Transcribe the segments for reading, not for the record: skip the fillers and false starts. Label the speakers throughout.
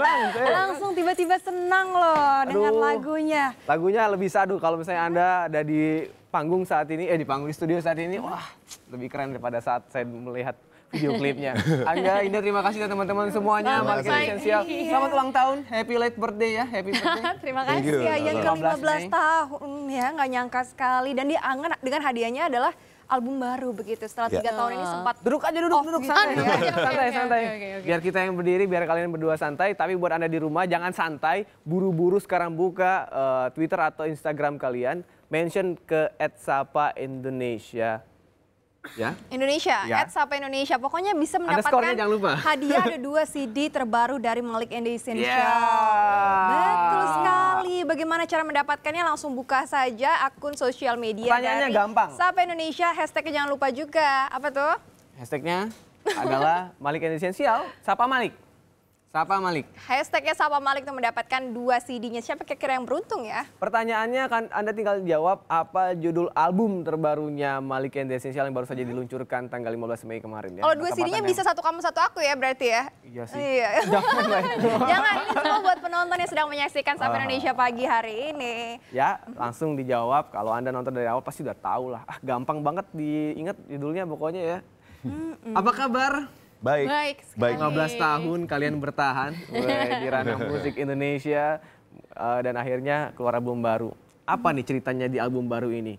Speaker 1: Langsung tiba-tiba senang loh dengan lagunya.
Speaker 2: Lagunya lebih sadu kalau misalnya Anda ada di panggung saat ini, di panggung di studio saat ini, wah lebih keren daripada saat saya melihat video klipnya. Angga, Indah, terima kasih dan teman-teman semuanya. Malik Esensial. Selamat ulang tahun, happy late birthday ya, happy birthday.
Speaker 1: Terima kasih ya, yang ke-15 tahun ya, nggak nyangka sekali. Dan diangan dengan hadiahnya adalah album baru begitu. Setelah 3 tahun ini sempat
Speaker 2: duduk aja, duduk santai. Santai.
Speaker 1: Oke.
Speaker 2: Biar kita yang berdiri, biar kalian berdua santai. Tapi buat Anda di rumah jangan santai, buru-buru sekarang buka Twitter atau Instagram kalian, mention ke @sapa_Indonesia. Ya.
Speaker 1: Indonesia,
Speaker 2: Ya.
Speaker 1: @sapa_Indonesia. Pokoknya bisa
Speaker 2: Ada
Speaker 1: mendapatkan
Speaker 2: skornya, jangan lupa.
Speaker 1: hadiah ada 2 CD terbaru dari Malik and the Essential.
Speaker 2: Yeah.
Speaker 1: Betul sekali. Bagaimana cara mendapatkannya? Langsung buka saja akun sosial media
Speaker 2: Pertanyaannya
Speaker 1: dari
Speaker 2: gampang.
Speaker 1: Sapa Indonesia. Hashtagnya jangan lupa juga. Apa tuh?
Speaker 2: Hashtagnya adalah Malik and the Essential. Sapa Malik. Sapa Malik.
Speaker 1: Hashtagnya Sapa Malik untuk mendapatkan 2 CD-nya. Siapa kira-kira yang beruntung ya?
Speaker 2: Pertanyaannya kan Anda tinggal jawab apa judul album terbarunya Malik and the Essential yang baru saja diluncurkan tanggal 15 Mei kemarin ya.
Speaker 1: Kalau 2 CD-nya bisa satu kamu satu aku ya berarti ya?
Speaker 2: Iya sih.
Speaker 1: Iya.
Speaker 2: Jangan lah itu.
Speaker 1: Jangan, ini semua buat penonton yang sedang menyaksikan Sapa Indonesia pagi hari ini.
Speaker 2: Ya, langsung dijawab. Kalau Anda nonton dari awal pasti udah tahu lah. Gampang banget diingat judulnya pokoknya ya. Apa kabar?
Speaker 3: Baik.
Speaker 2: 15 tahun kalian bertahan di ranah musik Indonesia dan akhirnya keluar album baru. Apa nih ceritanya di album baru ini?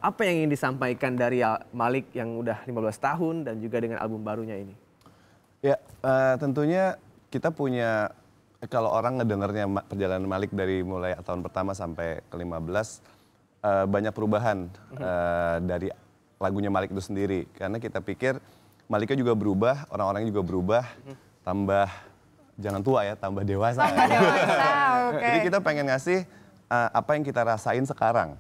Speaker 2: Apa yang ingin disampaikan dari Malik yang udah 15 tahun dan juga dengan album barunya ini?
Speaker 3: Ya, tentunya kita punya, kalau orang ngedengarnya perjalanan Malik dari mulai tahun pertama sampai ke-15, banyak perubahan dari lagunya Malik itu sendiri. Karena kita pikir Maliknya juga berubah, orang-orangnya juga berubah, tambah, jangan tua ya, tambah dewasa.
Speaker 1: Oke.
Speaker 3: Jadi kita pengen ngasih apa yang kita rasain sekarang.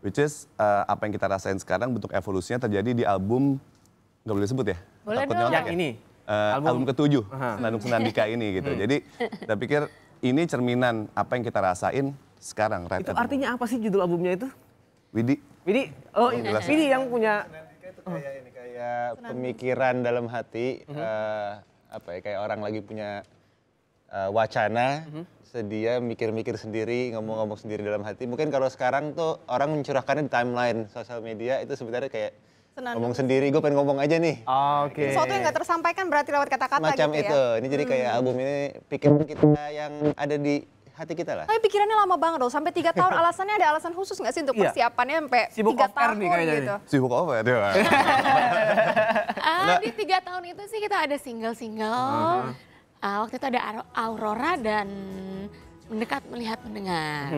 Speaker 3: Which is apa yang kita rasain sekarang bentuk evolusinya terjadi di album, nggak boleh sebut ya?
Speaker 1: Boleh
Speaker 3: Takut
Speaker 1: dong.
Speaker 3: nyontek
Speaker 2: Yang
Speaker 3: ya?
Speaker 2: ini?
Speaker 3: Album ke-7, Senandung Senandika ini gitu. Jadi kita pikir ini cerminan apa yang kita rasain sekarang.
Speaker 2: Itu artinya apa sih judul albumnya itu?
Speaker 3: Widi.
Speaker 2: Widi, Widi yang punya...
Speaker 4: Kayak pemikiran dalam hati, apa ya, kayak orang lagi punya wacana, sedia mikir-mikir sendiri, ngomong-ngomong sendiri dalam hati. Mungkin kalau sekarang tuh orang mencurahkannya di timeline sosial media, itu sebenarnya kayak ngomong sendiri, gue pengen ngomong aja nih.
Speaker 2: Oke.
Speaker 1: Sesuatu yang nggak tersampaikan berarti lewat kata-kata
Speaker 4: Macam
Speaker 1: gitu
Speaker 4: itu,
Speaker 1: ya?
Speaker 4: ini jadi kayak album ini pikiran kita yang ada di hati kita lah.
Speaker 1: Tapi pikirannya lama banget loh, sampai 3 tahun. Alasannya ada alasan khusus nggak sih untuk
Speaker 2: Iya.
Speaker 1: persiapannya sampai
Speaker 2: Sibuk
Speaker 1: 3
Speaker 2: off air
Speaker 1: tahun
Speaker 2: nih kayaknya
Speaker 1: gitu?
Speaker 3: Sibuk apa ya dia?
Speaker 5: Di 3 tahun itu sih kita ada single-single. Waktu itu ada Aurora dan Mendekat Melihat Mendengar.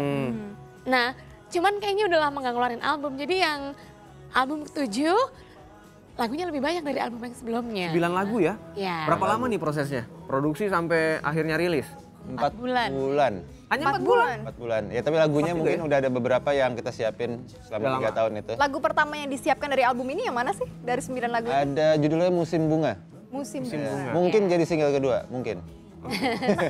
Speaker 5: Nah, cuman kayaknya udah lama gak ngeluarin album. Jadi yang album ke-7 lagunya lebih banyak dari album yang sebelumnya.
Speaker 2: 9 lagu ya?
Speaker 5: Ya.
Speaker 2: Berapa lama nih prosesnya? Produksi sampai akhirnya rilis?
Speaker 4: 4
Speaker 5: bulan.
Speaker 2: Hanya
Speaker 1: 4 bulan?
Speaker 4: 4 bulan. Ya tapi lagunya
Speaker 2: Pas juga
Speaker 4: mungkin
Speaker 2: ya?
Speaker 4: udah ada beberapa yang kita siapin selama 3 tahun itu.
Speaker 1: Lagu pertama yang disiapkan dari album ini yang mana sih? Dari 9 lagu ini?
Speaker 4: Ada judulnya Musim Bunga.
Speaker 1: Musim Bunga.
Speaker 4: Mungkin jadi single kedua, mungkin.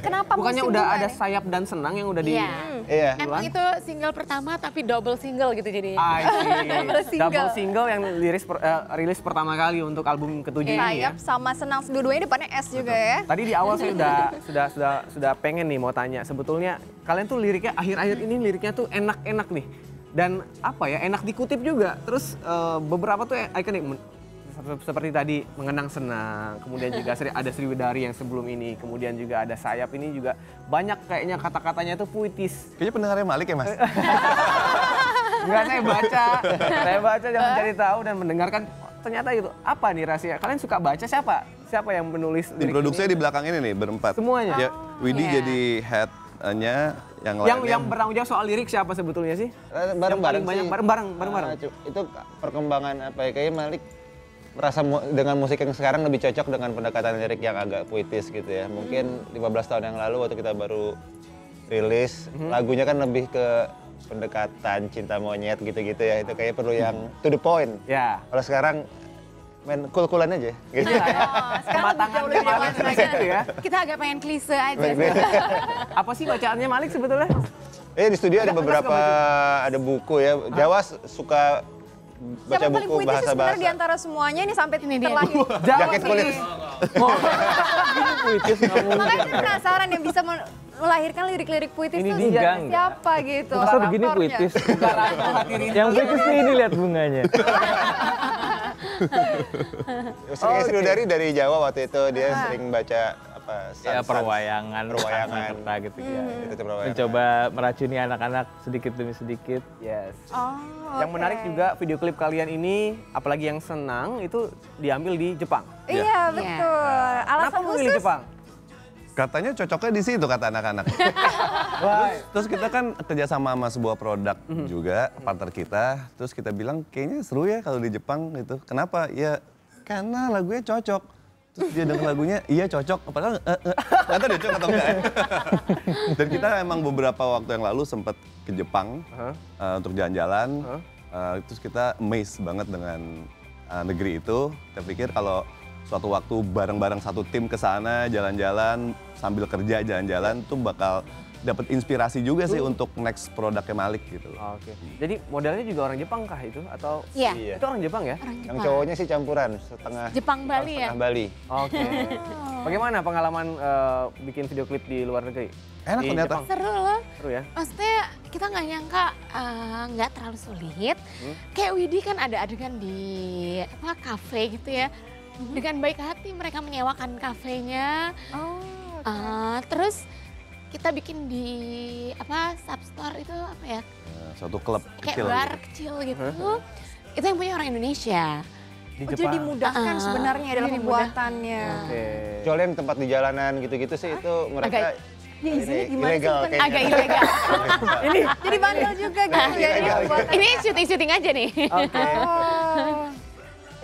Speaker 1: Kenapa
Speaker 2: Bukannya
Speaker 1: Musim
Speaker 2: udah
Speaker 1: Bunga
Speaker 2: ada
Speaker 1: nih?
Speaker 2: Sayap dan Senang yang udah di...
Speaker 5: Iya.
Speaker 4: Iya.
Speaker 5: Emang itu single pertama tapi double single gitu jadinya.
Speaker 2: I see.
Speaker 1: Double
Speaker 2: Double single yang rilis pertama kali untuk album ke-7 ini ya.
Speaker 1: Sayap sama Senang, dua-duanya depannya S juga ya.
Speaker 2: Tadi di awal saya sudah pengen nih mau tanya, sebetulnya kalian tuh liriknya akhir-akhir ini liriknya tuh enak-enak nih. Dan apa ya, enak dikutip juga. Terus beberapa tuh ikonik seperti tadi Mengenang Senang, kemudian juga ada Sriwedari yang sebelum ini, kemudian juga ada Sayap ini juga banyak kayaknya kata-katanya tuh puitis.
Speaker 3: Kayaknya pendengarnya Malik ya Mas?
Speaker 2: Enggak, saya baca dan mencari tahu dan mendengarkan, ternyata itu apa nih rahasia? Kalian suka baca siapa yang menulis
Speaker 3: Di
Speaker 2: lirik
Speaker 3: produksinya
Speaker 2: ini?
Speaker 3: di belakang ini nih berempat.
Speaker 2: Semuanya?
Speaker 3: Ya, Widi
Speaker 5: Iya.
Speaker 3: jadi head-nya, yang lainnya.
Speaker 2: Yang bertanggung jawab soal lirik siapa sebetulnya sih?
Speaker 4: Bareng-bareng
Speaker 2: Yang paling
Speaker 4: sih.
Speaker 2: banyak bareng-bareng.
Speaker 4: Itu perkembangan apa ya, kayaknya Malik merasa dengan musik yang sekarang lebih cocok dengan pendekatan lirik yang agak puitis gitu ya. Mungkin 15 tahun yang lalu waktu kita baru rilis, lagunya kan lebih ke pendekatan cinta monyet gitu-gitu ya. Itu kayaknya perlu yang to the point.
Speaker 2: Ya.
Speaker 4: Kalau sekarang main cool-coolan aja gitu.
Speaker 1: Sekarang
Speaker 2: Kematangan
Speaker 1: lebih jauh lebih
Speaker 2: Malik
Speaker 1: dewasa
Speaker 2: gitu ya.
Speaker 5: Kita agak pengen klise aja.
Speaker 2: Apa sih bacaannya Malik sebetulnya?
Speaker 4: Di studio ada
Speaker 2: Enggak
Speaker 4: beberapa,
Speaker 2: suka
Speaker 4: ada buku ya. Jawa suka baca
Speaker 1: Siapa paling
Speaker 4: buku
Speaker 1: puitis sih sebenarnya di
Speaker 4: bahasa-bahasa.
Speaker 1: antara semuanya ini sampai
Speaker 5: Ini dia.
Speaker 1: terlahir?
Speaker 2: Jawa
Speaker 4: Jaket kulit.
Speaker 2: sih.
Speaker 6: Gini puitis nggak mungkin.
Speaker 1: Makanya saya penasaran yang bisa melahirkan lirik-lirik puitis
Speaker 6: Ini
Speaker 1: itu
Speaker 6: dia,
Speaker 1: siapa gitu.
Speaker 6: Masa begini
Speaker 1: aktornya.
Speaker 6: puitis? Yang puitis tuh ini lihat bunganya.
Speaker 4: Sering Sriwedari dari Jawa waktu itu dia sering baca apa?
Speaker 6: Ya perwayangan,
Speaker 4: Perwayangan.
Speaker 6: Sanskerta gitu ya.
Speaker 4: Itu perwayangan.
Speaker 6: Mencoba meracuni anak-anak sedikit demi sedikit.
Speaker 2: Yes.
Speaker 1: Oh,
Speaker 2: Yang menarik juga video klip kalian ini, apalagi yang senang, itu diambil di Jepang.
Speaker 1: Iya betul. Alasan
Speaker 2: Kenapa memilih
Speaker 1: khusus.
Speaker 2: Jepang?
Speaker 3: Katanya cocoknya di situ kata anak-anak. terus kita kan kerjasama sama sebuah produk juga, partner kita. Terus kita bilang kayaknya seru ya kalau di Jepang gitu. Kenapa? Ya karena lagunya cocok. Terus dia denger lagunya, iya cocok. Padahal nggak tahu dia cocok atau enggak. Dan kita emang beberapa waktu yang lalu sempat ke Jepang untuk jalan-jalan. Terus kita amazed banget dengan negeri itu. Kita pikir kalau suatu waktu bareng-bareng satu tim ke sana jalan-jalan sambil kerja jalan-jalan tuh bakal dapat inspirasi juga sih untuk next produknya Malik gitu.
Speaker 2: Oke. Jadi modelnya juga orang Jepang kah itu atau
Speaker 5: Iya.
Speaker 2: itu orang Jepang ya?
Speaker 5: Orang
Speaker 4: Yang
Speaker 5: Jepang.
Speaker 4: cowoknya sih campuran, setengah
Speaker 5: Jepang Bali ya?
Speaker 4: setengah Bali.
Speaker 2: Oke. Bagaimana pengalaman bikin video klip di luar negeri?
Speaker 3: Enak
Speaker 2: Di
Speaker 3: ternyata.
Speaker 2: Jepang?
Speaker 5: Seru loh.
Speaker 2: Seru ya?
Speaker 5: Maksudnya kita nggak nyangka nggak terlalu sulit. Kayak Widi kan ada adegan di apa kafe gitu ya. Dengan baik hati mereka menyewakan kafenya.
Speaker 1: Oh,
Speaker 5: Terus kita bikin di apa substore itu apa ya?
Speaker 3: Suatu klub
Speaker 5: Kayak
Speaker 3: kecil.
Speaker 5: bar
Speaker 3: gitu.
Speaker 5: kecil gitu. Itu yang punya orang Indonesia.
Speaker 2: Di
Speaker 1: jadi
Speaker 2: Jepang.
Speaker 1: dimudahkan sebenarnya dalam
Speaker 5: jadi mudah.
Speaker 1: pembuatannya.
Speaker 2: Oke.
Speaker 4: Kecuali yang tempat di jalanan gitu-gitu sih itu mereka
Speaker 5: Agak-
Speaker 1: Ya,
Speaker 4: ini
Speaker 1: isinya gimana sih?
Speaker 4: ilegal
Speaker 1: Bukan-
Speaker 4: kayaknya.
Speaker 5: Agak ilegal.
Speaker 1: Jadi bandel juga gitu ya.
Speaker 4: ilegal.
Speaker 1: pembuatan.
Speaker 5: Ini syuting-syuting aja nih.
Speaker 1: Oh.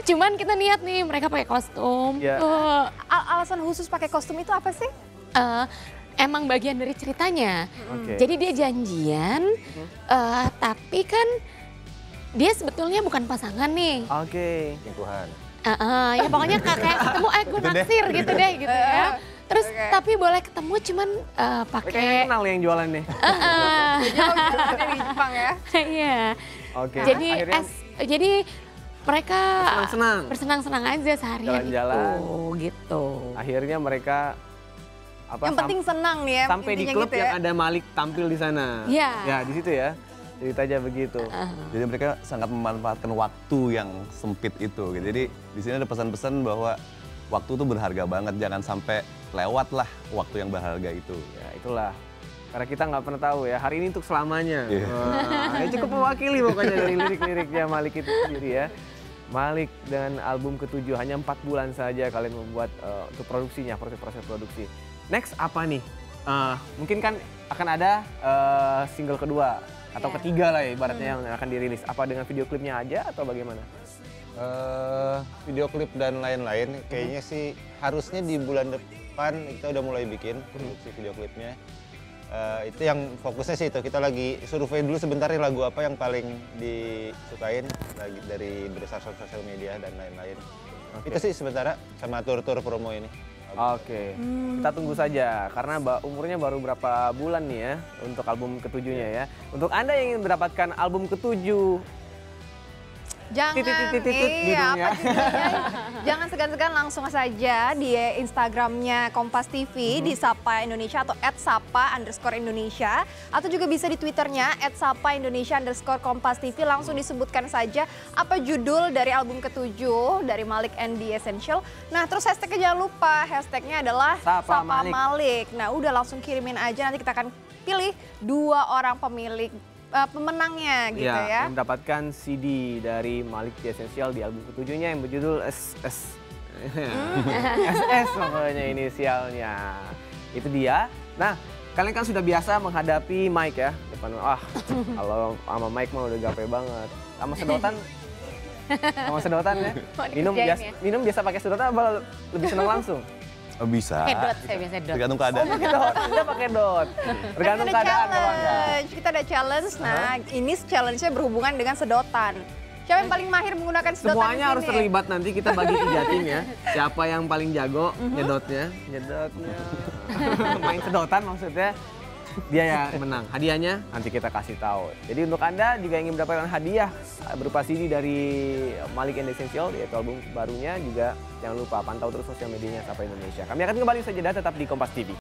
Speaker 5: Cuman kita niat nih mereka pakai kostum.
Speaker 2: Iya.
Speaker 1: Alasan khusus pakai kostum itu apa sih?
Speaker 5: Emang bagian dari ceritanya.
Speaker 2: Oke.
Speaker 5: Jadi dia janjian, tapi kan dia sebetulnya bukan pasangan nih.
Speaker 2: Oke.
Speaker 4: Lingkuhan.
Speaker 5: Ya pokoknya kayak ketemu gue naksir gitu deh gitu ya. Terus
Speaker 1: Oke.
Speaker 5: tapi boleh ketemu cuman
Speaker 2: Mereka yang
Speaker 5: pakai
Speaker 2: kenal yang jualan nih.
Speaker 1: Ada di Jepang ya.
Speaker 5: iya.
Speaker 2: Oke.
Speaker 5: Jadi
Speaker 2: akhirnya
Speaker 5: jadi mereka
Speaker 2: senang-senang.
Speaker 5: bersenang-senang aja seharian
Speaker 2: Jalan-jalan.
Speaker 5: itu gitu.
Speaker 2: Akhirnya mereka apa?
Speaker 1: Yang penting senang nih ya.
Speaker 2: sampai di
Speaker 1: intinya
Speaker 2: klub
Speaker 1: gitu
Speaker 2: yang
Speaker 1: ya.
Speaker 2: ada Malik tampil di sana.
Speaker 5: Iya.
Speaker 2: Ya di situ ya. Ceritanya begitu.
Speaker 3: Jadi mereka sangat memanfaatkan waktu yang sempit itu. Gitu. Jadi di sini ada pesan-pesan bahwa waktu itu berharga banget. Jangan sampai lewat lah waktu yang berharga itu.
Speaker 2: Ya itulah. Karena kita nggak pernah tahu ya, hari ini untuk selamanya.
Speaker 3: Iya.
Speaker 2: Wah, ya cukup mewakili pokoknya dari lirik-liriknya Malik itu sendiri ya. Malik dan album ke-7 hanya 4 bulan saja kalian membuat untuk produksinya, proses produksi. Next apa nih? Mungkin kan akan ada single kedua atau
Speaker 5: Iya.
Speaker 2: ketiga lah ya ibaratnya yang akan dirilis. Apa dengan video klipnya aja atau bagaimana?
Speaker 4: Video klip dan lain-lain kayaknya sih harusnya di bulan depan kita udah mulai bikin produksi video klipnya. Itu yang fokusnya sih itu, kita lagi survei dulu sebentar nih lagu apa yang paling disukain lagi dari berdasarkan sosial media dan lain-lain.
Speaker 2: Oke.
Speaker 4: Itu sih sementara sama tur-tur promo ini.
Speaker 2: Oke, kita tunggu saja karena umurnya baru berapa bulan nih ya untuk album ke-7-nya ya. Untuk Anda yang ingin mendapatkan album ke-7,
Speaker 1: Jangan,
Speaker 2: hidungnya.
Speaker 1: apa judulnya? Jangan segan-segan langsung saja di Instagramnya Kompas TV di Sapa Indonesia atau @sapa_Indonesia atau juga bisa di Twitternya @sapa_Indonesia_Kompas TV. Langsung disebutkan saja apa judul dari album ke-7 dari Malik and the Essential. Nah terus hashtagnya jangan lupa, hashtagnya adalah
Speaker 2: Sapa
Speaker 1: Sapa
Speaker 2: Malik.
Speaker 1: Malik. Nah udah langsung kirimin aja, nanti kita akan pilih 2 orang pemilik pemenangnya gitu ya.
Speaker 2: yang mendapatkan CD dari Malik The Essential di album ke-7-nya yang berjudul SS. SS pokoknya inisialnya. Itu dia. Nah, kalian kan sudah biasa menghadapi Mike ya. Depan kalau sama Mike mah udah gape banget. Sama sedotan ya.
Speaker 5: Mau dikerjain ya?
Speaker 2: Minum biasa pakai sedotan apa lebih senang langsung?
Speaker 3: Bisa.
Speaker 5: Pakai dot, saya biasa dot.
Speaker 3: Tergantung keadaan.
Speaker 2: Pakai dot, dia pakai dot. Tergantung
Speaker 1: Kita ada
Speaker 2: keadaan kalau enggak.
Speaker 1: challenge. Kita ada challenge. Nah, ini challenge-nya berhubungan dengan sedotan. Siapa yang paling mahir menggunakan sedotan
Speaker 2: Semuanya
Speaker 1: di
Speaker 2: harus
Speaker 1: sini?
Speaker 2: terlibat nanti kita bagi 3 tim ya. Siapa yang paling jago nyedotnya. Main sedotan maksudnya. dia ya menang. Hadiahnya nanti kita kasih tahu. Jadi untuk Anda juga yang ingin mendapatkan hadiah berupa CD dari Malik and Essential, yaitu album barunya, juga jangan lupa pantau terus sosial medianya Sapa Indonesia. Kami akan kembali saja tetap di Kompas TV.